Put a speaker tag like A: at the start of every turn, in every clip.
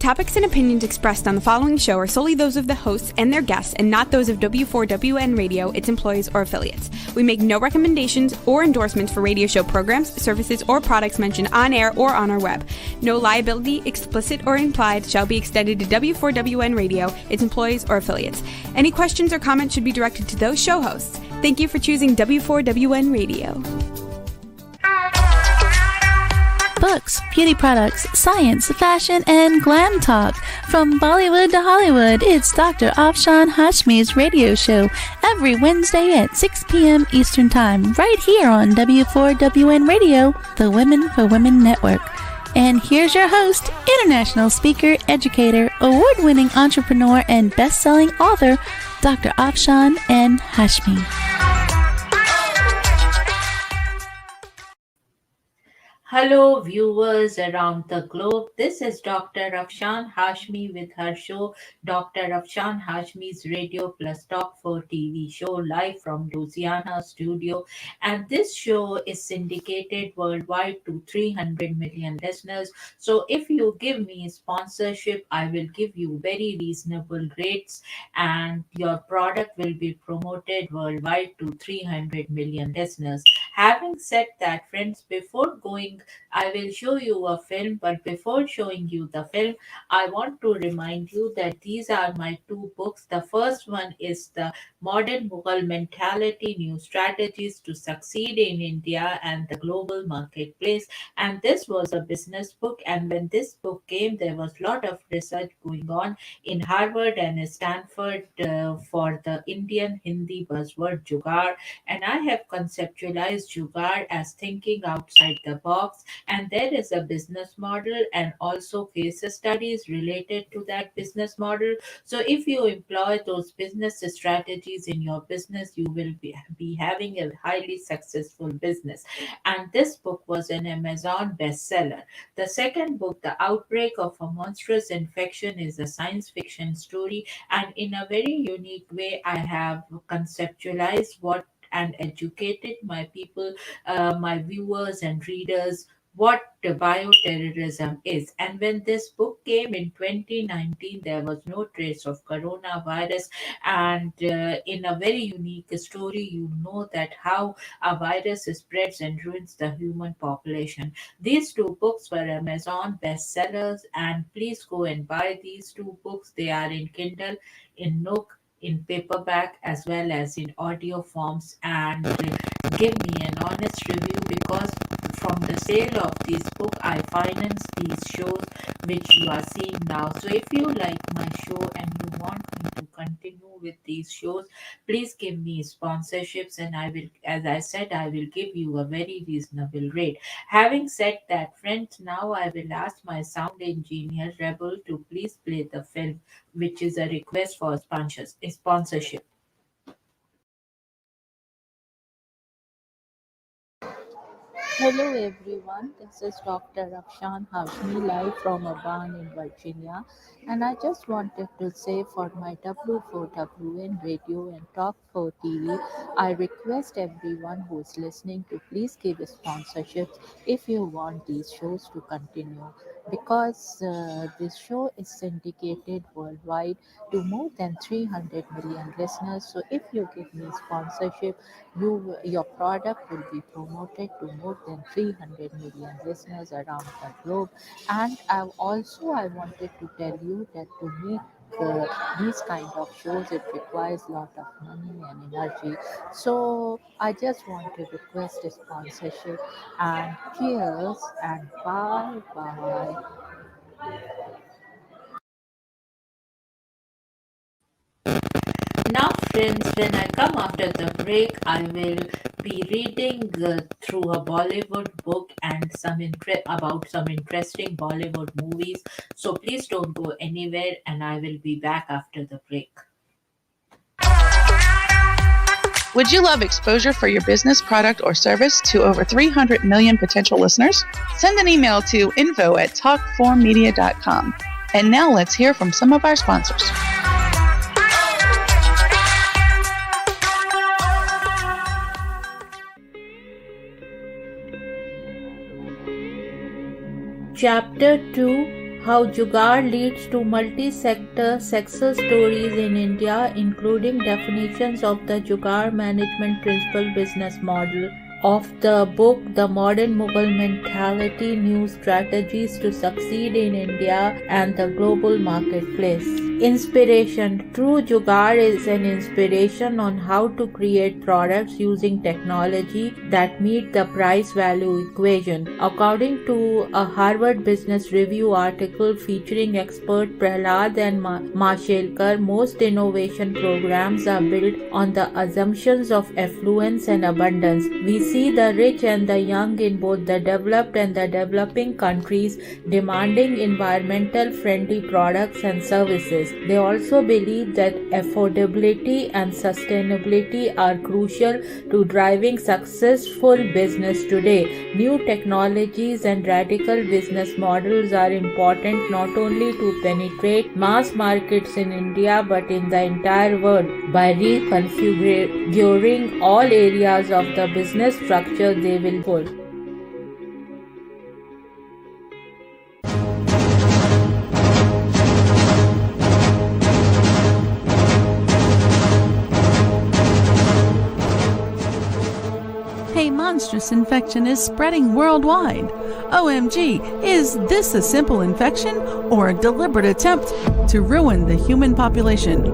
A: topics and opinions expressed on the following show are solely those of the hosts and their guests and not those of W4WN Radio, its employees, or affiliates. We make no recommendations or endorsements for radio show programs, services, or products mentioned on air or on our web. No liability, explicit or implied, shall be extended to W4WN Radio, its employees, or affiliates. Any questions or comments should be directed to those show hosts. Thank you for choosing W4WN Radio.
B: Books, beauty products, science, fashion, and glam talk. From Bollywood to Hollywood, it's Dr. Afshan Hashmi's radio show every Wednesday at 6 p.m. Eastern Time, right here on W4WN Radio, the Women for Women Network. And here's your host, international speaker, educator, award-winning entrepreneur, and best-selling author, Dr. Afshan N. Hashmi.
C: Hello viewers around the globe. This is Dr. Afshan Hashmi with her show Dr. Afshan Hashmi's Radio Plus Talk for TV show live from Louisiana studio, and this show is syndicated worldwide to 300 million listeners. So if you give me sponsorship, I will give you very reasonable rates and your product will be promoted worldwide to 300 million listeners. Having said that, friends, before going I will show you a film, but before showing you the film, I want to remind you that these are my two books. The first one is The Modern Mughal Mentality, New Strategies to Succeed in India and the Global Marketplace. And this was a business book. And when this book came, there was a lot of research going on in Harvard and Stanford for the Indian Hindi buzzword Jugaad. And I have conceptualized Jugaad as thinking outside the box, and there is a business model and also case studies related to that business model. So if you employ those business strategies in your business, you will be having a highly successful business. And this book was an Amazon bestseller. The second book, The Outbreak of a Monstrous Infection, is a science fiction story, and in a very unique way I have conceptualized what and educated my people, my viewers and readers, what bioterrorism is. And when this book came in 2019, there was no trace of coronavirus. And in a very unique story, you know that how a virus spreads and ruins the human population. These two books were Amazon bestsellers, and please go and buy these two books. They are in Kindle, in Nook, in paperback, as well as in audio forms, and give me an honest review, because from the sale of this book I finance these shows which you are seeing now. So if you like my show and you want me to continue with these shows, please give me sponsorships, and I will, as I said, I will give you a very reasonable rate. Having said that, friends, now I will ask my sound engineer Rebel to please play the film, which is a request for sponsorship.
D: Hello everyone, this is Dr. Afshan Hashmi live from a barn in Virginia, and I just wanted to say for my W4WN radio and Talk 4 TV, I request everyone who is listening to please give sponsorships if you want these shows to continue, because this show is syndicated worldwide to more than 300 million listeners. So if you give me sponsorship, your product will be promoted to more than 300 million listeners around the globe. And I wanted to tell you that to make these kind of shows, it requires a lot of money and energy. So I just want to request a sponsorship, and cheers and bye bye.
C: Now, friends, when I come after the break, I will be reading through a Bollywood book and about some interesting Bollywood movies. So please don't go anywhere, and I will be back after the break.
E: Would you love exposure for your business, product, or service to over 300 million potential listeners? Send an email to info@talk4media.com. And now let's hear from some of our sponsors.
C: Chapter 2,
D: how Jugaad leads to multi-sector success stories in India, including definitions of the Jugaad management principle business model of the book The Modern Mughal Mentality, New Strategies to Succeed in India and the Global Marketplace. Inspiration. True Jugaad is an inspiration on how to create products using technology that meet the price-value equation. According to a Harvard Business Review article featuring expert Prahlad and Mashelkar, most innovation programs are built on the assumptions of affluence and abundance. We see the rich and the young in both the developed and the developing countries demanding environmental friendly products and services. They also believe that affordability and sustainability are crucial to driving successful business today. New technologies and radical business models are important not only to penetrate mass markets in India but in the entire world. By reconfiguring all areas of the business structure, they will pull.
B: A monstrous infection is spreading worldwide. OMG, is this a simple infection or a deliberate attempt to ruin the human population?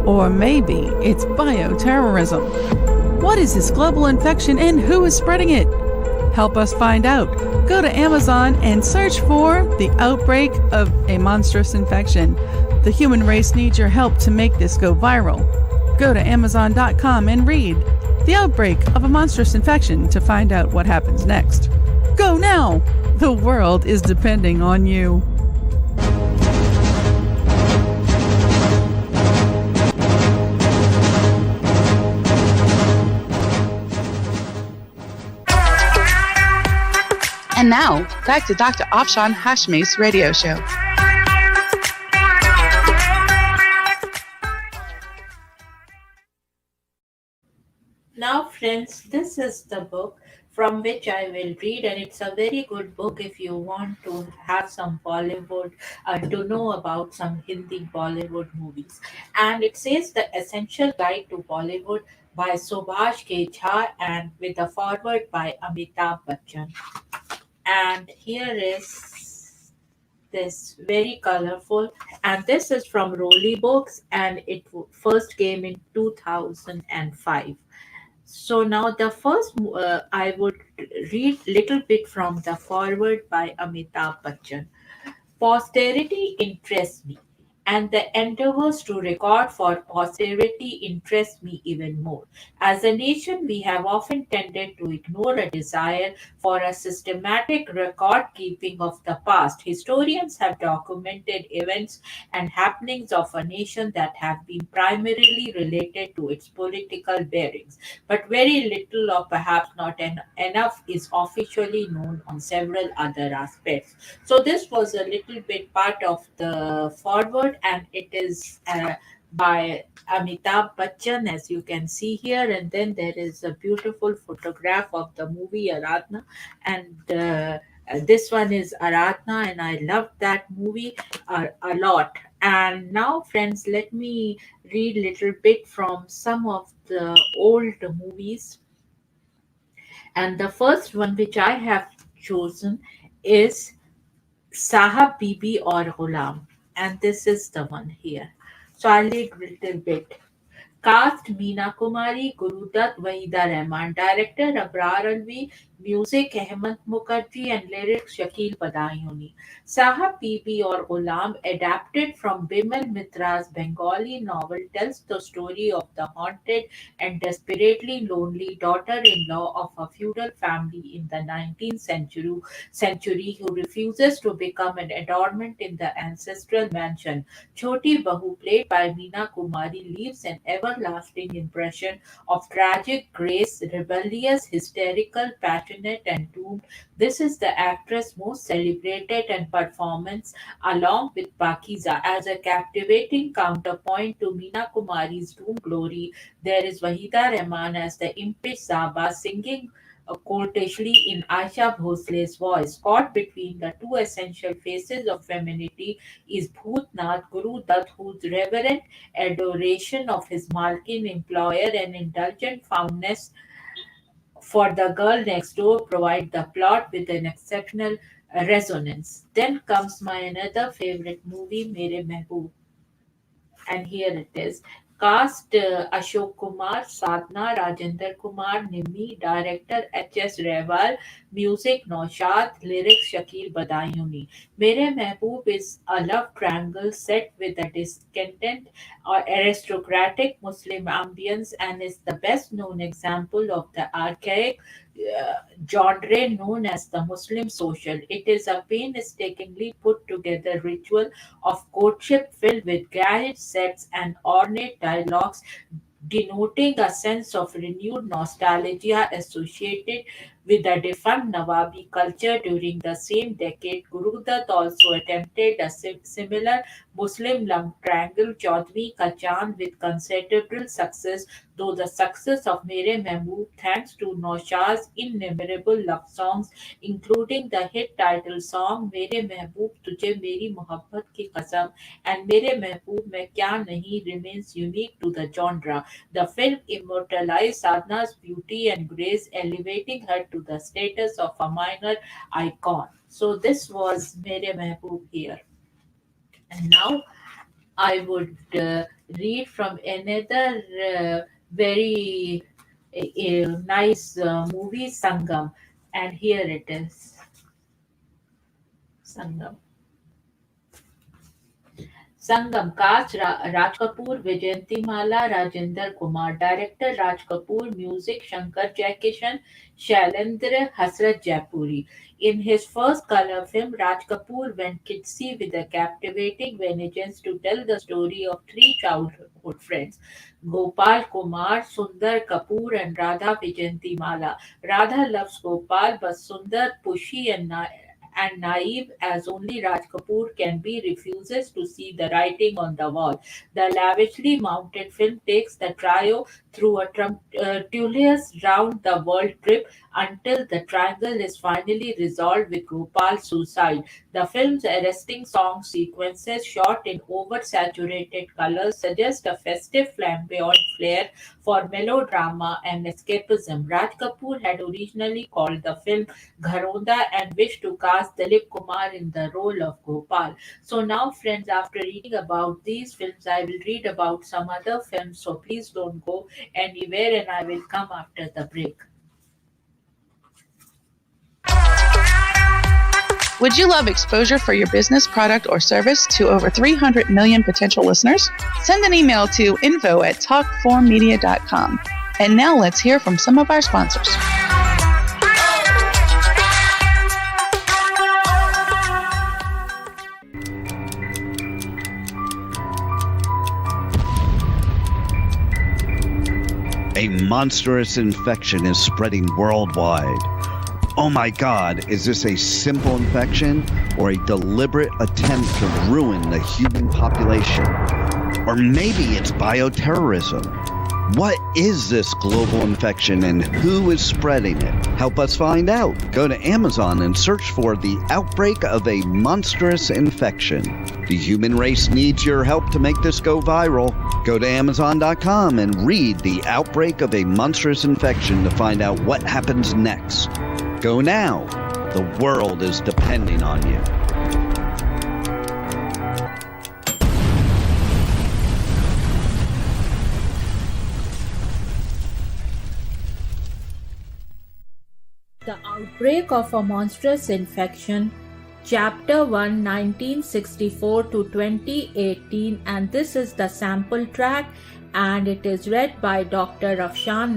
B: Or maybe it's bioterrorism. What is this global infection and who is spreading it? Help us find out. Go to Amazon and search for The Outbreak of a Monstrous Infection. The human race needs your help to make this go viral. Go to Amazon.com and read The Outbreak of a Monstrous Infection to find out what happens next. Go now! The world is depending on you.
E: And now, back to Dr. Afshan Hashmi's radio show.
C: Now, friends, this is the book from which I will read, and it's a very good book if you want to have some Bollywood, to know about some Hindi Bollywood movies. And it says The Essential Guide to Bollywood by Subhash K. Jha and with a foreword by Amitabh Bachchan. And here is this very colorful, and this is from Rolly Books, and it first came in 2005. So now the first, I would read little bit from the foreword by Amitabh Bachchan. Posterity interests me, and the endeavors to record for posterity interest me even more. As a nation, we have often tended to ignore a desire for a systematic record keeping of the past. Historians have documented events and happenings of a nation that have been primarily related to its political bearings, but very little or perhaps not enough is officially known on several other aspects. So this was a little bit part of the forward, and it is by Amitabh Bachchan, as you can see here. And then there is a beautiful photograph of the movie Aradhna, and this one is Aradhna, and I loved that movie a lot. And now, friends, let me read little bit from some of the old movies. And the first one which I have chosen is Sahab Bibi or Ghulam. And this is the one here. So I'll read a little bit. Cast Meena Kumari, Gurudat Wahida Rahman, director Abrar Alvi, music Ahmed Mukherjee, and lyrics Shakil Badayuni. Sahab Bibi or Ghulam, adapted from Bimal Mitra's Bengali novel, tells the story of the haunted and desperately lonely daughter-in-law of a feudal family in the 19th century who refuses to become an adornment in the ancestral mansion. Choti Bahu, played by Meena Kumari, leaves an everlasting impression of tragic grace, rebellious, hysterical, passionate, and doomed. This is the actress most celebrated and performance, along with Pakiza, as a captivating counterpoint to Meena Kumari's doom glory. There is Wahida Rahman as the impish Zaba singing courteshly in Aisha Bhosle's voice. Caught between the two essential faces of femininity is Bhutnath, Guru Dutt, whose reverent adoration of his Malkin employer and indulgent fondness for the girl next door provide the plot with an exceptional resonance. Then comes my another favorite movie, Mere Mehboob, and here it is. Cast Ashok Kumar, Sadhna, Rajendra Kumar, Nimmi, director H.S. Rewal, music Naushad, lyrics Shakil Badayuni. Mere Mehboob is a love triangle set with a discontent or aristocratic Muslim ambience and is the best known example of the archaic genre known as the Muslim social. It is a painstakingly put together ritual of courtship filled with garage sets and ornate dialogues, denoting a sense of renewed nostalgia associated with the defunct Nawabi culture during the same decade. Guru Dutt also attempted a similar Muslim love triangle, Chaudhry Ka Chand, with considerable success, though the success of Mere Mehboob, thanks to Naushad's innumerable love songs, including the hit title song Mere Mehboob Tujhe Meri Mohabbat Ki Qasam and Mere Mehboob Main Kya Nahi, remains unique to the genre. The film immortalized Sadhna's beauty and grace, elevating her to the status of a minor icon. So this was Mere Mehboob here. And now I would read from another very nice movie, Sangam. And here it is. Sangam. Sangam cast Raj Kapoor, Vijayanti Mala, Rajendra Kumar, director Raj Kapoor, music Shankar Jaikishan, Shailendra Hasrat Jaipuri. In his first color film, Raj Kapoor went kitsy with a captivating vengeance to tell the story of three childhood friends, Gopal Kumar, Sundar Kapoor, and Radha Vijayanti Mala. Radha loves Gopal, but Sundar, pushy and naive as only Raj Kapoor can be, refuses to see the writing on the wall. The lavishly mounted film takes the trio through a tumultuous round the world trip until the triangle is finally resolved with Gopal's suicide. The film's arresting song sequences, shot in oversaturated colors, suggest a festive flamboyant flair for melodrama and escapism. Raj Kapoor had originally called the film Gharonda and wished to cast Dilip Kumar in the role of Gopal. So now, friends, after reading about these films, I will read about some other films. So please don't go anywhere, and I will come after the break.
E: Would you love exposure for your business, product, or service to over 300 million potential listeners? Send an email to info@talk4media.com. And now let's hear from some of our sponsors.
F: A monstrous infection is spreading worldwide. Oh my God, is this a simple infection or a deliberate attempt to ruin the human population? Or maybe it's bioterrorism. What is this global infection and who is spreading it? Help us find out. Go to Amazon and search for The Outbreak of a Monstrous Infection. The human race needs your help to make this go viral. Go to Amazon.com and read The Outbreak of a Monstrous Infection to find out what happens next. Go now. The world is depending on you.
C: The Outbreak of a Monstrous Infection, Chapter 1, 1964 to 2018, and this is the sample track, and it is read by Dr. Afshan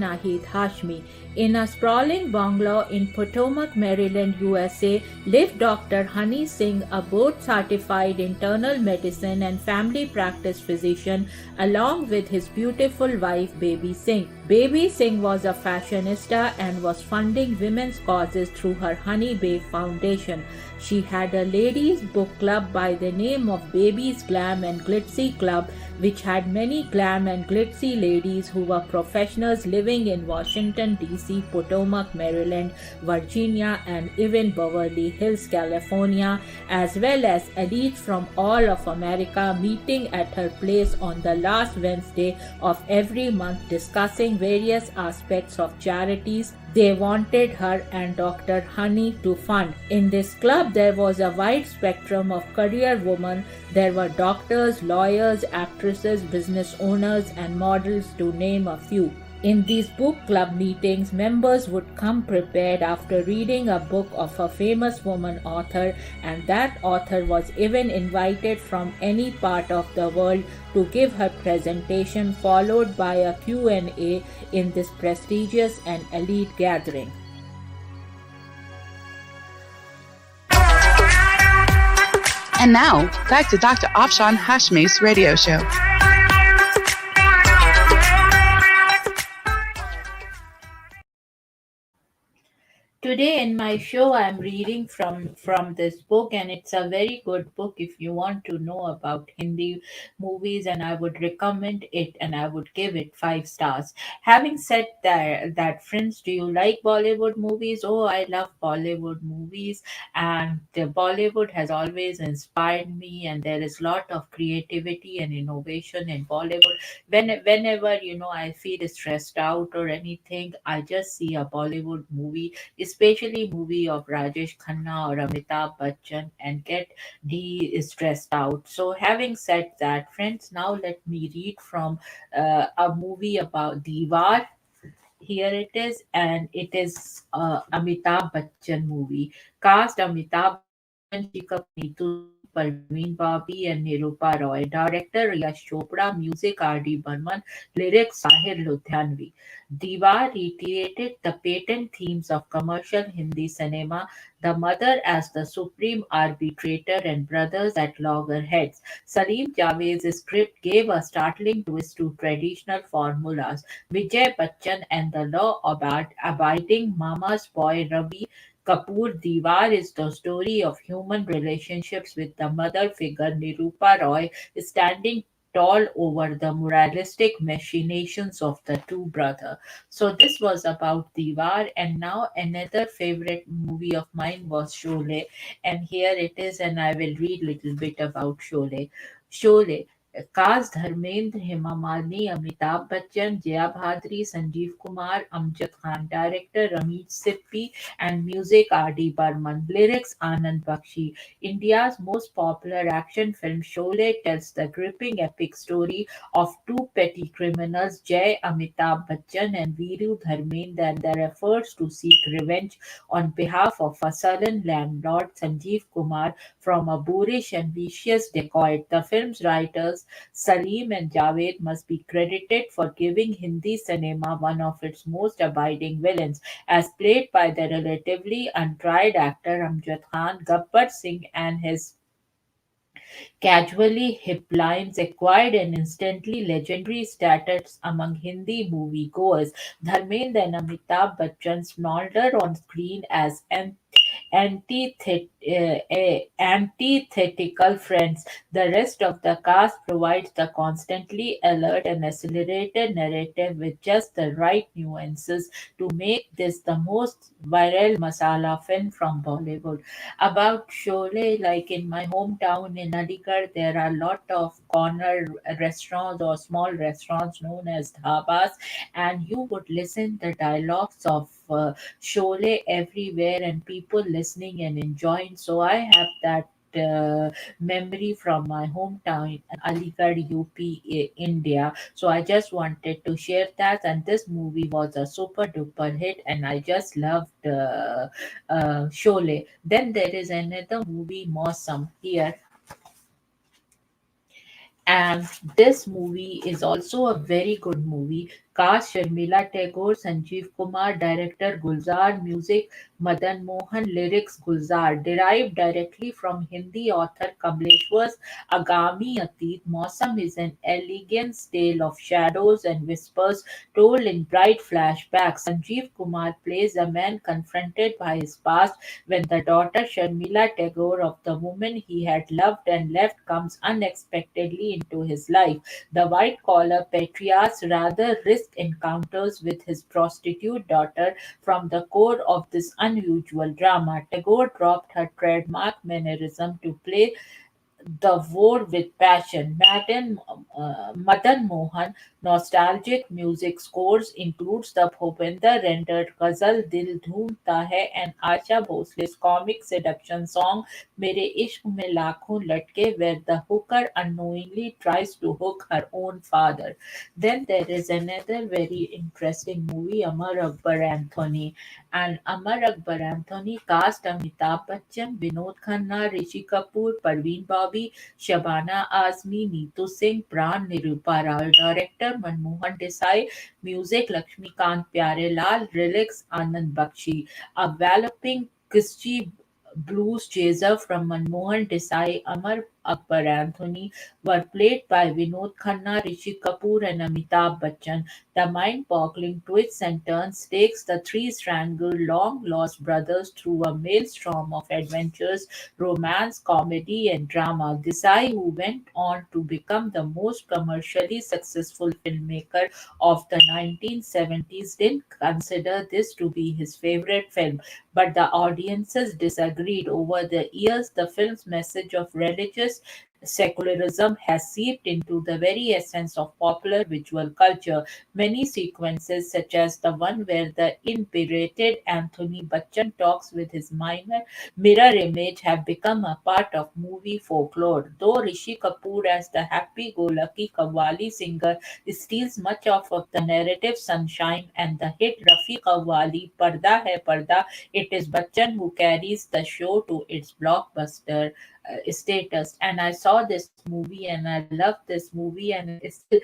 C: Hashmi. In a sprawling bungalow in Potomac, Maryland, USA, lived Dr. Honey Singh, a board-certified internal medicine and family practice physician, along with his beautiful wife, Baby Singh. Baby Singh was a fashionista and was funding women's causes through her Honey Bay Foundation. She had a ladies' book club by the name of Baby's Glam and Glitzy Club, which had many glam and glitzy ladies who were professionals living in Washington, D.C. D.C., Potomac, Maryland, Virginia, and even Beverly Hills, California, as well as elites from all of America meeting at her place on the last Wednesday of every month discussing various aspects of charities they wanted her and Dr. Honey to fund. In this club, there was a wide spectrum of career women. There were doctors, lawyers, actresses, business owners, and models, to name a few. In these book club meetings, members would come prepared after reading a book of a famous woman author, and that author was even invited from any part of the world to give her presentation, followed by a Q&A in this prestigious and elite gathering.
E: And now, back to Dr. Afshan Hashmi's radio show.
C: Today in my show, I'm reading from this book, and it's a very good book if you want to know about Hindi movies, and I would recommend it, and I would give it 5 stars. Having said that, friends, do you like Bollywood movies? Oh, I love Bollywood movies, and Bollywood has always inspired me, and there is a lot of creativity and innovation in Bollywood. Whenever I feel stressed out or anything, I just see a Bollywood movie, especially movie of Rajesh Khanna or Amitabh Bachchan, and get de-stressed out. So having said that, friends, now let me read from a movie about Diwar. Here it is, and it is Amitabh Bachchan movie. Cast: Amitabh Bachchan, Rishi Kapoor, Neetu Singh, Parveen Babi, and Nirupa Roy. Director: Yash Chopra. Music: R.D. Burman. Lyrics: Sahir Ludhianvi. Diwar reiterated the patent themes of commercial Hindi cinema: the mother as the supreme arbitrator and brothers at loggerheads. Salim Javed's script gave a startling twist to traditional formulas. Vijay Bachchan and the law-abiding mama's boy Ravi Kapoor. Diwar is the story of human relationships, with the mother figure Nirupa Roy standing tall over the moralistic machinations of the two brothers. So this was about Diwar, and now another favorite movie of mine was Sholay, and here it is, and I will read little bit about Sholay. Sholay. Cast: Dharmendra, Hema Malini, Amitabh Bachchan, Jaya Bhadri, Sanjeev Kumar, Amjad Khan. Director: Ramesh Sippy, and music: R.D. Burman. Lyrics: Anand Bakshi. India's most popular action film, Sholay tells the gripping epic story of two petty criminals, Jay Amitabh Bachchan and Veeru Dharmendra, and their efforts to seek revenge on behalf of a sullen landlord, Sanjeev Kumar, from a boorish and vicious dacoit. The film's writers, Salim and Javed, must be credited for giving Hindi cinema one of its most abiding villains, as played by the relatively untried actor Amjad Khan. Gabbar Singh and his casually hip lines acquired an instantly legendary status among Hindi moviegoers. Dharmendra and Amitabh Bachchan smolder on screen as antithetical friends. The rest of the cast provides the constantly alert and accelerated narrative with just the right nuances to make this the most viral masala film from Bollywood. About Sholay, like in my hometown in Aligarh, there are a lot of corner restaurants or small restaurants known as dhabas, and you would listen the dialogues of Sholay everywhere, and people listening and enjoying. So I have that memory from my hometown, Aligarh, UP, India. So I just wanted to share that. And this movie was a super duper hit, and I just loved Sholay. Then there is another movie, Mausam, here, and this movie is also a very good movie. Cast: Sharmila Tagore, Sanjeev Kumar. Director: Gulzar. Music: Madan Mohan. Lyrics: Gulzar. Derived directly from Hindi author Kamleshwar's Agami Atit, Mausam is an elegant tale of shadows and whispers told in bright flashbacks. Sanjeev Kumar plays a man confronted by his past when the daughter Sharmila Tagore of the woman he had loved and left comes unexpectedly into his life. The white collar patriarch's rather rich sadist encounters with his prostitute daughter from the core of this unusual drama. Tagore dropped her trademark mannerism to play the war with passion. Madan Mohan nostalgic music scores includes the Bhupender rendered ghazal Dil Dhoomta Hai and Asha Bhosle's comic seduction song Mere Ishq Mein Lakhon Latke, where the hooker unknowingly tries to hook her own father. Then there is another very interesting movie, Amar Akbar Anthony. And Amar Akbar Anthony cast Amitabh Bachchan, Vinod Khanna, Rishi Kapoor, Parveen Babi, Shabana Azmi, Neetu Singh, Pran Nirupa Rao, director Manmohan Desai, music Lakshmikant Pyarelal, lyrics Anand Bakshi. A walloping Christy blues chaser from Manmohan Desai, Amar Akbar Anthony were played by Vinod Khanna, Rishi Kapoor, and Amitabh Bachchan. The mind-boggling twists and turns takes the three strangled, long-lost brothers through a maelstrom of adventures, romance, comedy, and drama. Desai, who went on to become the most commercially successful filmmaker of the 1970s, didn't consider this to be his favorite film, but the audiences disagreed. Over the years, the film's message of religious secularism has seeped into the very essence of popular visual culture. Many sequences, such as the one where the inebriated Anthony Bachchan talks with his mirror image, have become a part of movie folklore. Though Rishi Kapoor, as the happy-go-lucky Qawwali singer, steals much of the narrative sunshine and the hit Rafi Qawwali Parda Hai Parda, it is Bachchan who carries the show to its blockbuster status. And I saw this movie and I loved this movie, and it's still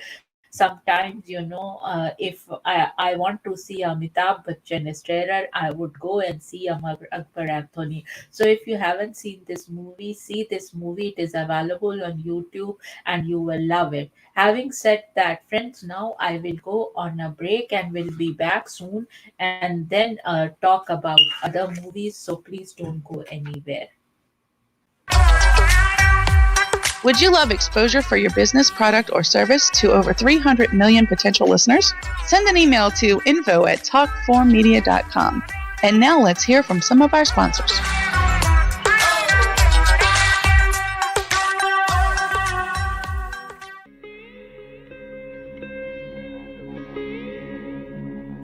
C: sometimes, if I want to see Amitabh Bachchan trailer, I would go and see Amar Akbar Anthony. So if you haven't seen this movie, see this movie. It is available on YouTube and you will love it. Having said that, friends, now I will go on a break and will be back soon and then talk about other movies. So please don't go anywhere.
E: Would you love exposure for your business, product, or service to over 300 million potential listeners? Send an email to info@talkformedia.com. And now let's hear from some of our sponsors.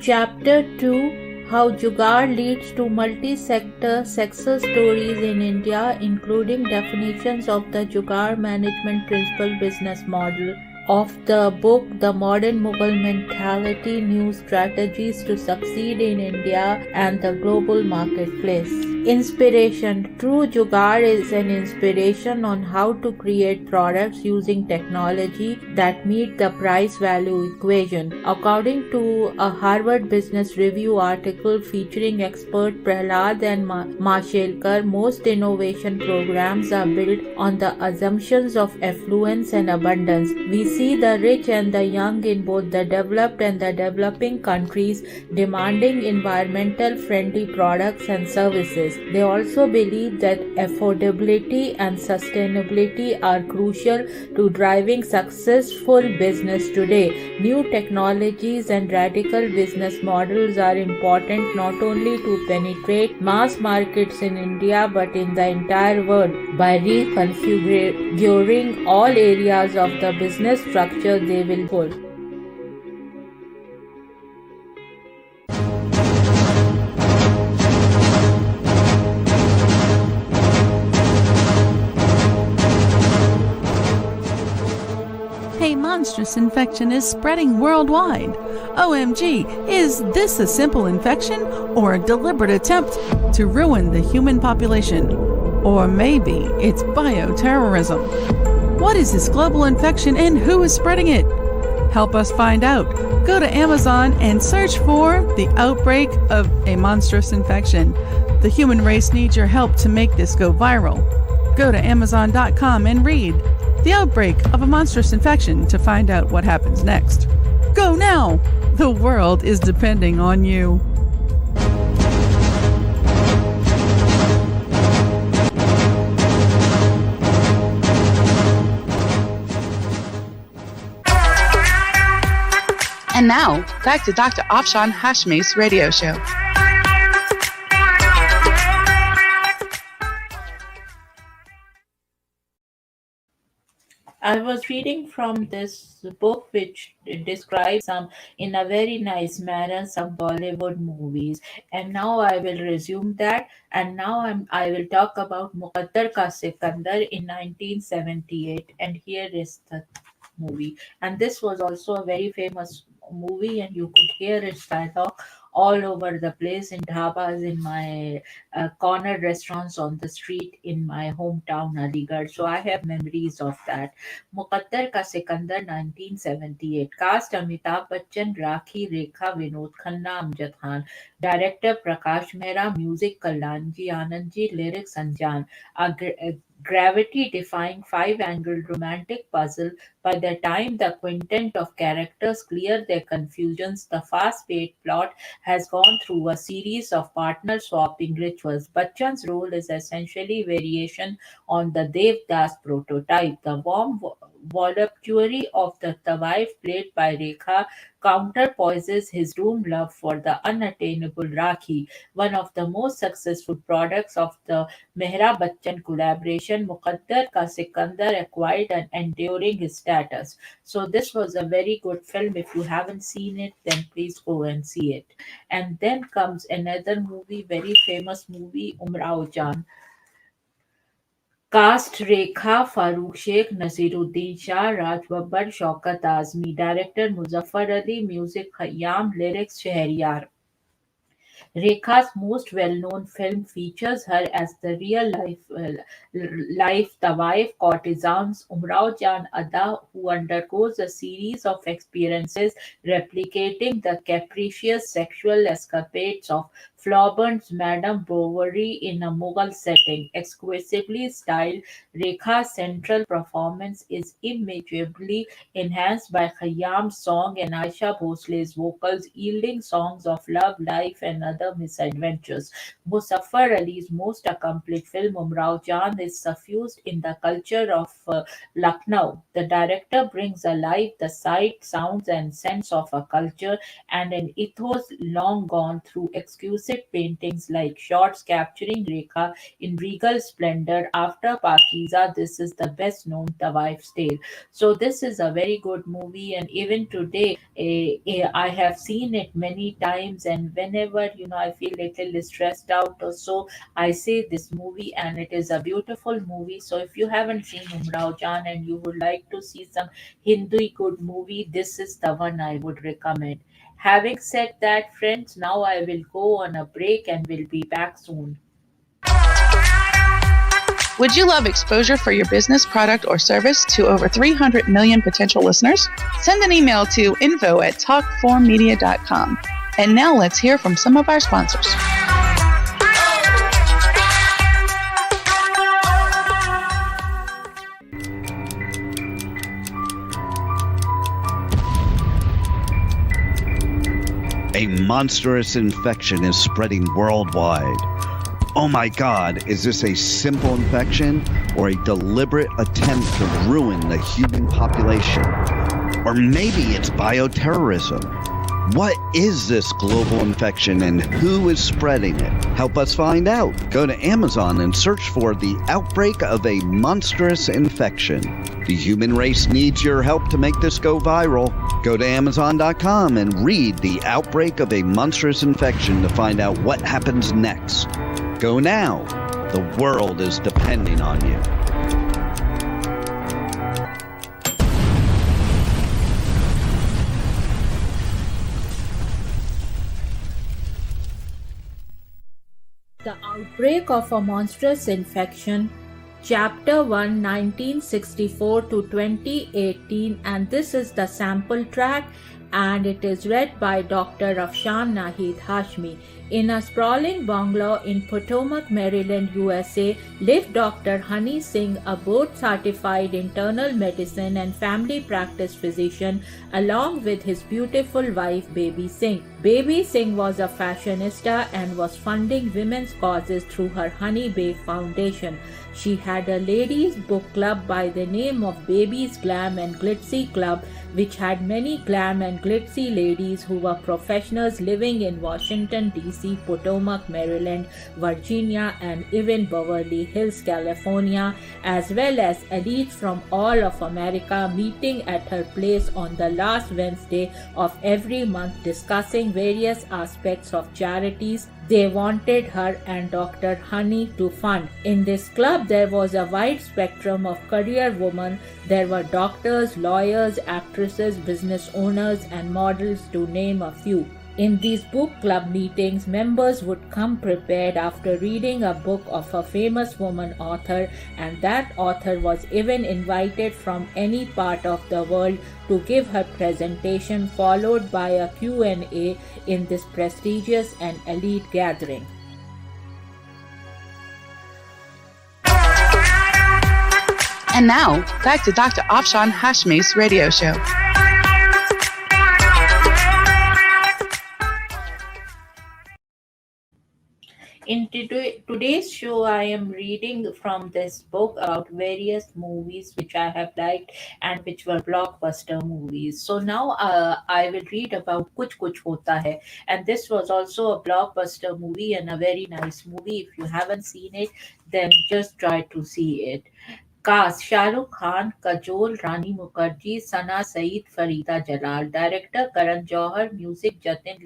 C: Chapter 2: How Jugaad leads to multi-sector success stories in India, including definitions of the Jugaad management principle business model of the book The Modern Mughal Mentality, New Strategies to Succeed in India and the Global Marketplace. Inspiration. True Jugaad is an inspiration on how to create products using technology that meet the price-value equation. According to a Harvard Business Review article featuring expert Prahlad and Mashelkar, most innovation programs are built on the assumptions of affluence and abundance. We see the rich and the young in both the developed and the developing countries demanding environmental friendly products and services. They also believe that affordability and sustainability are crucial to driving successful business today. New technologies and radical business models are important not only to penetrate mass markets in India but in the entire world. By reconfiguring all areas of the business structure, they will pull.
B: A monstrous infection is spreading worldwide. OMG, is this a simple infection or a deliberate attempt to ruin the human population? Or maybe it's bioterrorism. What is this global infection and who is spreading it? Help us find out. Go to Amazon and search for The Outbreak of a Monstrous Infection. The human race needs your help to make this go viral. Go to Amazon.com and read The Outbreak of a Monstrous Infection to find out what happens next. Go now! The world is depending on you.
E: And And now, back to Dr. Afshan Hashmi's radio show.
C: I was reading from this book which describes some, in a very nice manner, some Bollywood movies. And now I will resume that. And now I will talk about Muqaddar Ka Sikandar in 1978. And here is the movie. And this was also a very famous movie, and you could hear its dialogue all over the place in dhabas, in my corner restaurants on the street in my hometown Aligarh. So I have memories of that. Muqaddar Ka Sikandar 1978. Cast Amitabh Bachchan, Rakhi, Rekha, Vinod Khanna, Amjad Khan. Director Prakash Mehra. Music Kallanji Anandji. Lyrics Anjan. A gravity-defying five-angled romantic puzzle. By the time the quintet of characters clear their confusions, the fast-paced plot has gone through a series of partner-swapping rituals. Bachchan's role is essentially variation on the Devdas prototype. The warm voluptuary of the wife, played by Rekha, counterpoises his doomed love for the unattainable Rakhi. One of the most successful products of the Mehra Bachchan collaboration, Muqaddar Ka Sikandar acquired an enduring status. So this was a very good film. If you haven't seen it, then please go and see it. And then comes another movie, very famous movie, Umrao Jan. Cast Rekha, Farooq Sheikh, Nasiruddin Shah, Raj Babbar, Shaukat Azmi. Director Muzaffar Ali. Music Khayyam. Lyrics Shahriyar. Rekha's most well-known film features her as the real-life Tawaif courtesan Umrao Jan Ada, who undergoes a series of experiences replicating the capricious sexual escapades of Flaubert's Madame Bovary in a Mughal setting. Exquisitely styled, Rekha's central performance is immeasurably enhanced by Khayyam's song and Aisha Bhosle's vocals, yielding songs of love, life, and other misadventures. Muzaffar Ali's most accomplished film, Umrao Jan, is suffused in the culture of Lucknow. The director brings alive the sight, sounds, and sense of a culture and an ethos long gone through exquisite paintings like shots capturing Rekha in regal splendor. After Pakiza, this is the best known Tawaif's tale. So this is a very good movie, and even today I have seen it many times, and whenever I feel little stressed out or so, I say this movie, and it is a beautiful movie. So if you haven't seen Umrao Jan and you would like to see some Hindi good movie, this is the one I would recommend. Having said that, friends, now I will go on a break and will be back soon.
E: Would you love exposure for your business, product, or service to over 300 million potential listeners? Send an email to info@talkformedia.com. And now let's hear from some of our sponsors.
F: A monstrous infection is spreading worldwide. Oh my God, is this a simple infection or a deliberate attempt to ruin the human population? Or maybe it's bioterrorism. What is this global infection and who is spreading it? Help us find out. Go to Amazon and search for The Outbreak of a Monstrous Infection. The human race needs your help to make this go viral. Go to Amazon.com and read The Outbreak of a Monstrous Infection to find out what happens next. Go now. The world is depending on you.
C: The Outbreak of a Monstrous Infection, Chapter 1, 1964 to 2018, and this is the sample track, and it is read by Dr. Afshan Hashmi. In a sprawling bungalow in Potomac, Maryland, USA, lived Dr. Honey Singh, a board-certified internal medicine and family practice physician, along with his beautiful wife, Baby Singh. Baby Singh was a fashionista and was funding women's causes through her Honey Bay Foundation. She had a ladies' book club by the name of Baby's Glam and Glitzy Club, which had many glam and glitzy ladies who were professionals living in Washington, D.C., Potomac, Maryland, Virginia, and even Beverly Hills, California, as well as elites from all of America meeting at her place on the last Wednesday of every month discussing various aspects of charities they wanted her and Dr. Honey to fund. In this club, there was a wide spectrum of career women. There were doctors, lawyers, actresses, business owners, and models, to name a few. In these book club meetings, members would come prepared after reading a book of a famous woman author, and that author was even invited from any part of the world to give her presentation, followed by a Q&A in this prestigious and elite gathering.
E: And now, back to Dr. Afshan Hashmi's radio show.
C: In today's show, I am reading from this book about various movies which I have liked and which were blockbuster movies. So now I will read about Kuch Kuch Hota Hai, and this was also a blockbuster movie and a very nice movie. If you haven't seen it, then just try to see it. Cast Shahrukh Khan, Kajol, Rani Mukherjee, Sana Saeed, Farida Jalal. Director Karan Johar. Music Jatin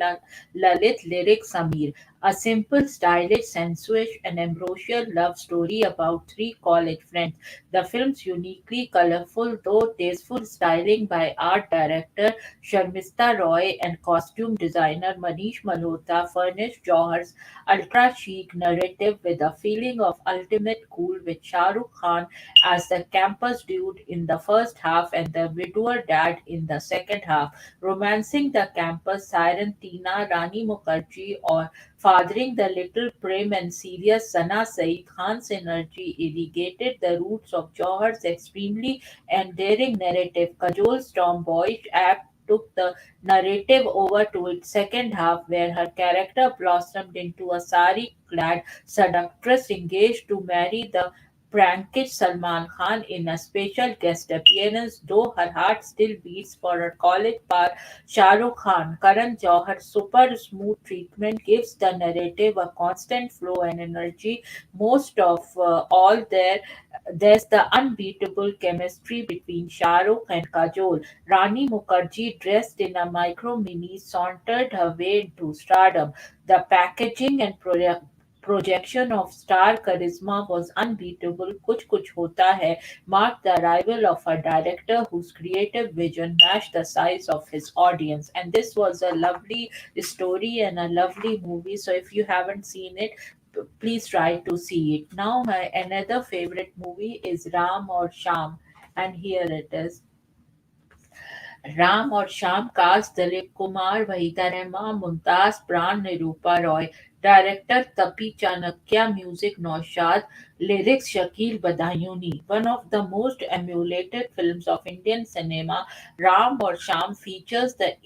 C: Lalit. Lyrics Samir. A simple, stylish, sensuous, and ambrosial love story about three college friends. The film's uniquely colorful, though tasteful styling by art director Sharmista Roy and costume designer Manish Malhotra furnished Johar's ultra chic narrative with a feeling of ultimate cool, with Shah Rukh Khan as the campus dude in the first half and the widower dad in the second half, romancing the campus siren Tina Rani Mukherjee or fathering the little prim and serious Sana Saeed. Khan's energy irrigated the roots of Johar's extremely endearing narrative. Kajol's tomboyish act took the narrative over to its second half, where her character blossomed into a sari clad seductress engaged to marry the prankish Salman Khan in a special guest appearance, though her heart still beats for her college par Shah Rukh Khan. Karan Johar's super smooth treatment gives the narrative a constant flow and energy. Most of all, there's the unbeatable chemistry between Shah Rukh and Kajol. Rani Mukherjee, dressed in a micro mini, sauntered her way into stardom. The packaging and projection of star charisma was unbeatable. Kuch Kuch Hota Hai marked the arrival of a director whose creative vision matched the size of his audience. And this was a lovely story and a lovely movie. So if you haven't seen it, please try to see it. Now, my another favorite movie is Ram or Sham, and here it is. Ram और Shyam cast Dilip Kumar Waheeda Rehman Mumtaz Pran Nirupa Roy director Tapi Chanakya music Naushad lyrics Shakil Badayuni. One of the most emulated films of Indian cinema, Ram or Sham features the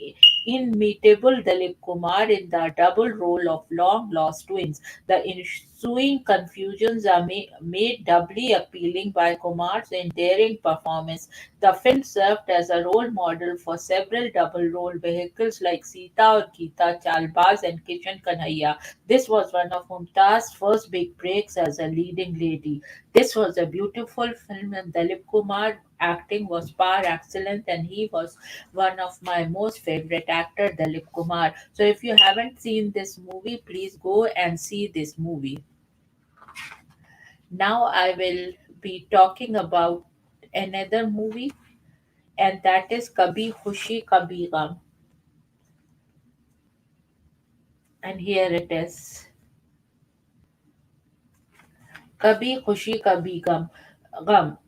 C: inimitable Dilip Kumar in the double role of long lost twins. The ensuing confusions are made doubly appealing by Kumar's endearing performance. The film served as a role model for several double role vehicles like Sita or Geeta Chalbaz and Kishan Kanhaiya. This was one of Mumtaz's first big breaks as a leading lady. This was a beautiful film, and Dilip Kumar acting was par excellent, and he was one of my most favorite actor, Dilip Kumar. So if you haven't seen this movie, please go and see this movie. Now I will be talking about another movie, and that is Kabhi Khushi Kabhi Gum. And here it is. Kabhi Khushi Kabhie Gham.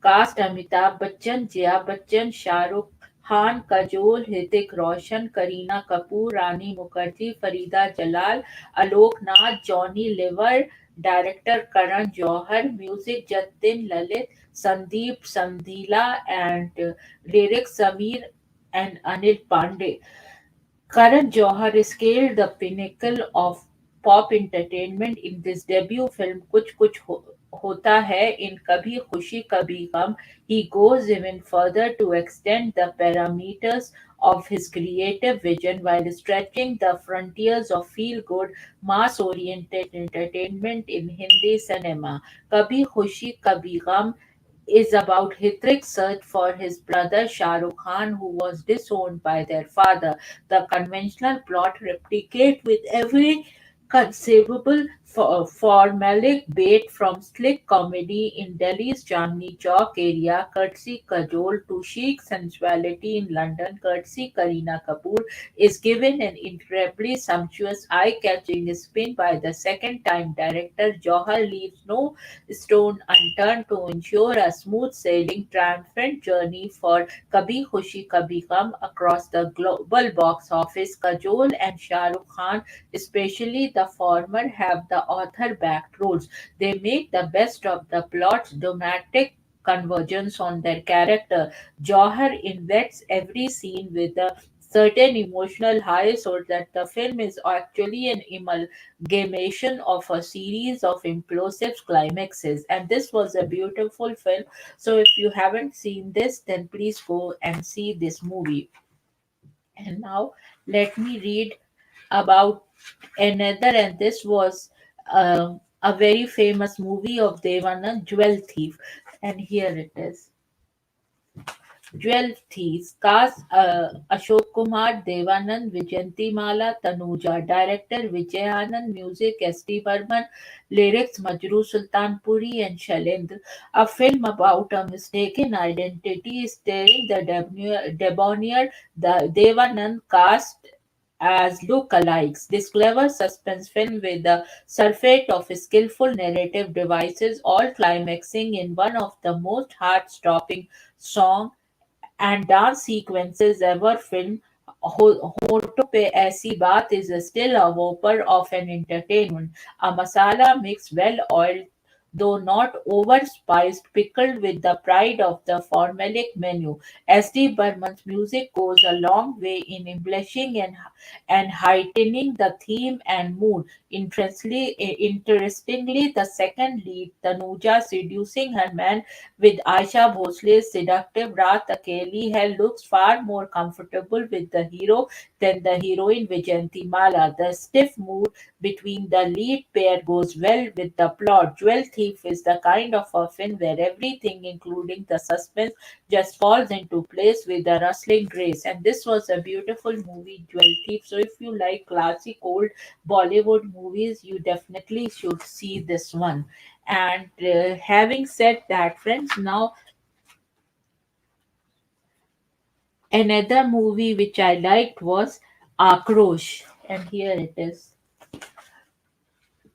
C: Cast Amitabh Bachchan, Jaya Bachchan, Shah Rukh, Khan, Kajol, Hrithik Roshan, Kareena Kapoor, Rani Mukherjee, Farida Jalal, Alok Nath, Johnny Lever, director Karan Johar, music Jatin Lalit, Sandeep Sandhila, and lyrics Samir and Anil Pandey. Karan Johar scaled the pinnacle of pop entertainment in this debut film कुछ कुछ होता है in कभी खुशी कभी गम. He goes even further to extend the parameters of his creative vision while stretching the frontiers of feel-good, mass-oriented entertainment in Hindi cinema. कभी खुशी कभी गम is about Hrithik's search for his brother Shah Rukh Khan, who was disowned by their father. The conventional plot replicates with every conceivable formulaic bait from slick comedy in Delhi's Chandni Chowk area, courtesy Kajol, to chic sensuality in London, courtesy Kareena Kapoor, is given an incredibly sumptuous, eye-catching spin by the second-time director. Johar leaves no stone unturned to ensure a smooth sailing, triumphant journey for Kabhi Khushi Kabhi Gum across the global box office. Kajol and Shah Rukh Khan, especially the former, have the author-backed roles. They make the best of the plot's dramatic convergence on their character. Johar invests every scene with a certain emotional high so that the film is actually an amalgamation of a series of implosive climaxes. And this was a beautiful film. So if you haven't seen this, then please go and see this movie. And now let me read about another, and this was a very famous movie of Devanand, Jewel Thief. And here it is. Jewel Thieves, cast Ashok Kumar, Devanand, Vijayanti Mala, Tanuja, director Vijayanand, music S.D. Burman, lyrics Majru Sultanpuri and Shailendra. A film about a mistaken identity starring the debonair the Devanand cast as look-alikes. This clever suspense film with a surfeit of skillful narrative devices, all climaxing in one of the most heart-stopping songs and dance sequences ever filmed. होठों पे ऐसी बात is still a whopper of an entertainment. A masala mix, well oiled, though not over spiced, pickled with the pride of the formulaic menu. S.D. Burman's music goes a long way in embellishing and heightening the theme and mood. Interestingly, the second lead, Tanuja, seducing her man with Aisha Bhosle's seductive Raat Akeli Hai, looks far more comfortable with the hero than the heroine Vijayanti Mala. The stiff mood between the lead pair goes well with the plot. Jewel Thief is the kind of a film where everything, including the suspense, just falls into place with a rustling grace. And this was a beautiful movie, Jewel Thief. So if you like classic old Bollywood movies, you definitely should see this one. And having said that, friends, now another movie which I liked was Akrosh. And here it is.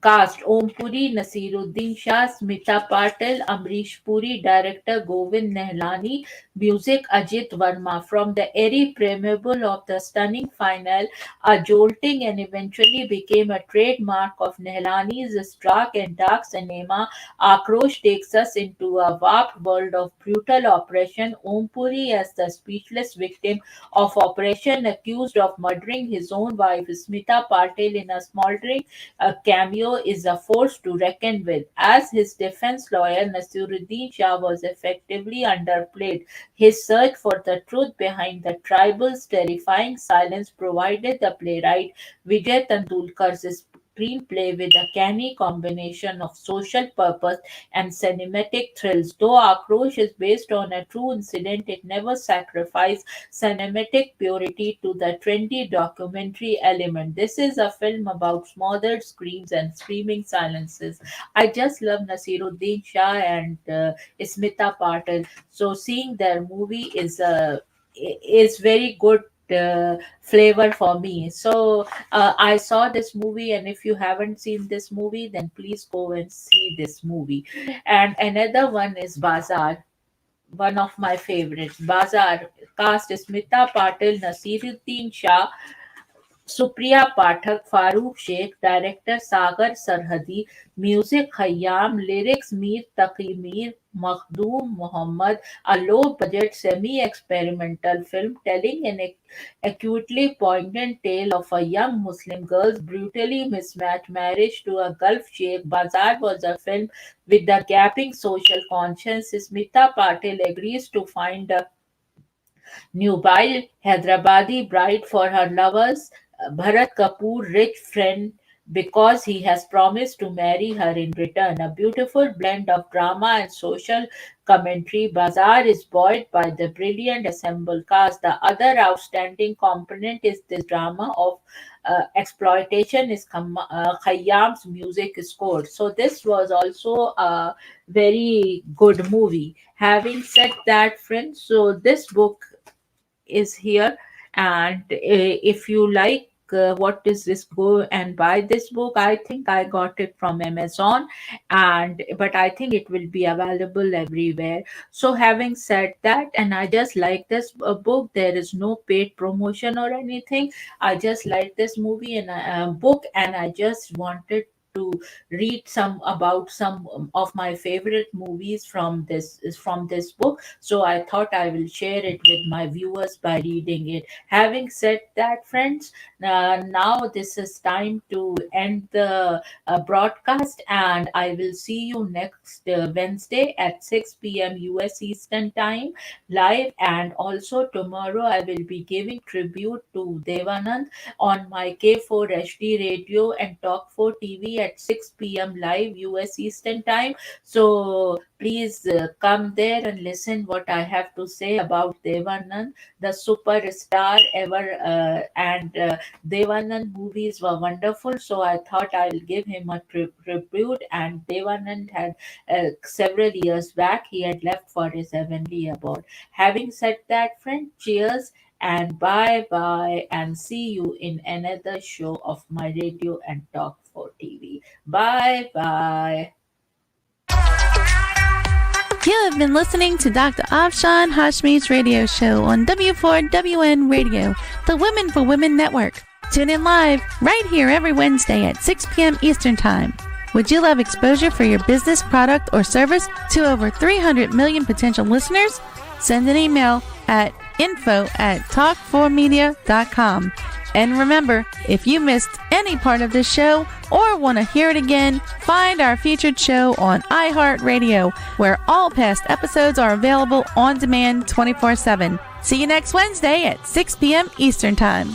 C: Cast: Om Puri, Nasiruddin Shah, Smita Patel, Amrish Puri, director Govind Nehlani, music Ajit Verma. From the airy preamble of the stunning final, a jolting and eventually became a trademark of Nehlani's stark and dark cinema, Akrosh takes us into a warped world of brutal oppression. Om Puri, as the speechless victim of oppression, accused of murdering his own wife Smita Patel in a smoldering a cameo, is a force to reckon with. As his defense lawyer, Nasiruddin Shah was effectively underplayed. His search for the truth behind the tribal's terrifying silence provided the playwright Vijay Tendulkar's screenplay with a canny combination of social purpose and cinematic thrills. Though Akrosh is based on a true incident, it never sacrificed cinematic purity to the trendy documentary element. This is a film about smothered screams and screaming silences. I just love Nasiruddin Shah and Smita Patel. So seeing their movie is very good flavor for me. So I saw this movie, and if you haven't seen this movie, then please go and see this movie. And another one is Bazaar. one of my favorites. Bazaar cast Smita Patil, Nasiruddin Shah, Supriya Pathak, Farooq Sheikh, director Sagar Sarhadi, music Khayyam, lyrics Mir Taqi Mir, Makhdoom Muhammad, a low budget semi experimental film telling an acutely poignant tale of a young Muslim girl's brutally mismatched marriage to a Gulf sheikh. Bazaar was a film with the gaping social conscience. Smita Patil agrees to find a nubile Hyderabadi bride for her lover's Bharat Kapoor rich friend because he has promised to marry her in return. A beautiful blend of drama and social commentary, Bazaar is buoyed by the brilliant assembled cast. The other outstanding component is the drama of exploitation is Khayyam's music score. So this was also a very good movie. Having said that, friends, so this book is here, and if you like what is this, go and buy this book. I think I got it from Amazon, and but I think it will be available everywhere. So having said that, and I just like this book, there is no paid promotion or anything. I just like this movie and book, and I just wanted to read some about some of my favorite movies from this book. So I thought I will share it with my viewers by reading it. Having said that, friends, now this is time to end the broadcast, and I will see you next Wednesday at 6 p.m. US Eastern Time live, and also tomorrow I will be giving tribute to Devanand on my K4 HD radio and Talk 4 TV at 6 p.m. live US Eastern Time. So please come there and listen what I have to say about Devanand, the superstar ever, and Devanand movies were wonderful. So I thought I will give him a tribute. And Devanand had several years back he had left for his heavenly abode. Having said that, friend, cheers and bye bye, and see you in another show of my radio and Talk for TV. Bye bye.
B: You have been listening to Dr. Afshan Hashmi's radio show on W4WN Radio, the Women for Women network. Tune in live right here every Wednesday at 6 p.m. Eastern Time. Would you love exposure for your business, product, or service to over 300 million potential listeners? Send an email at info@talk4media.com. And remember, if you missed any part of this show or want to hear it again, find our featured show on iHeartRadio, where all past episodes are available on demand 24/7. See you next Wednesday at 6 p.m. Eastern Time.